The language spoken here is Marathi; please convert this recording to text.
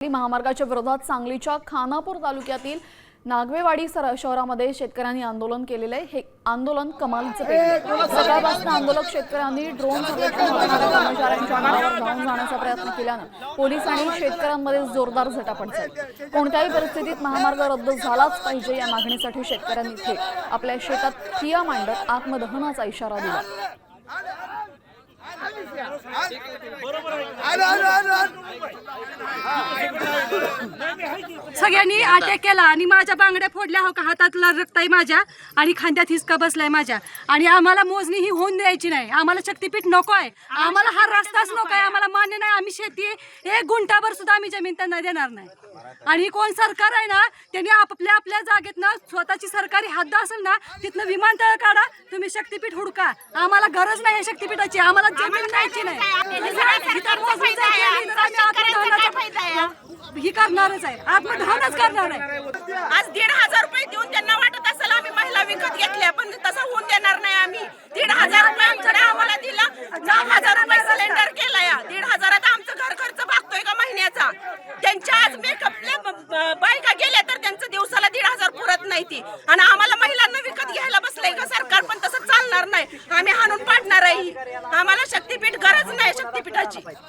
महामार्गाच्या विरोधात सांगलीच्या खानापूर तालुक्यातील नागवेवाडी शहरामध्ये शेतकऱ्यांनी आंदोलन केलेले आहे। हे आंदोलन कमालीचे पेटले। सकाळपासून आंदोलक शेतकऱ्यांनी ड्रोन सर्वेक्षण करणाऱ्या कर्मचाऱ्यांच्या अंगावर धावून जाण्याचा प्रयत्न केल्याने पोलीस आणि शेतकऱ्यांमध्ये जोरदार झटापट झाली। कोणत्याही परिस्थितीत महामार्ग रद्द झालाच पाहिजे या मागणीसाठी शेतकऱ्यांनी थेट आपल्या शेतात ठिय्या मांडत आत्मदहनाचा इशारा दिला। सगळ्यांनी अटॅक केला आणि माझ्या बांगड्या फोडल्या, हो का हातातला रक्त आहे माझ्या आणि खांद्यात हिसका बसलाय माझ्या। आणि आम्हाला मोजणी ही होऊन द्यायची नाही, आम्हाला शक्तीपीठ नको आहे, आम्हाला हा रस्ताच नको आहे, आम्हाला मान्य नाही। आम्ही शेती एक गुंठाभर सुद्धा आम्ही जमीन त्यांना देणार नाही। आणि कोण सरकार आहे ना त्यांनी आपल्या जागेतनं स्वतःची सरकारी हद्द असेल ना तिथनं विमानतळ काढा, तुम्ही शक्तीपीठ हुडका, आम्हाला गरज नाही शक्तीपीठाची, आम्हाला जमीन न्यायची नाही। ही करणारच आहे, आत्मदहनच करणार आहे। आज 1,500 रुपये देऊन त्यांना वाटत असेल आम्ही महिला विकत घेतल्या, पण तसं होऊन देणार नाही। आम्ही 1,500 रुपये आमच्याकडे आम्हाला दिला, 9,000 रुपये सिलेंडर केला या 1,500 आमचं घर खर्च भागतोय का महिन्याचा। त्यांच्या आज मेकअपल्या बायका गेल्या तर त्यांचं दिवसाला 1,500 पुरत नाही ती, आणि आम्हाला महिलांना विकत घ्यायला बसलंय का सरकार, पण तसं चालणार नाही। आम्ही हाणून पाडणार आहे, आम्हाला शक्तीपीठ गरज नाही शक्तीपीठाची।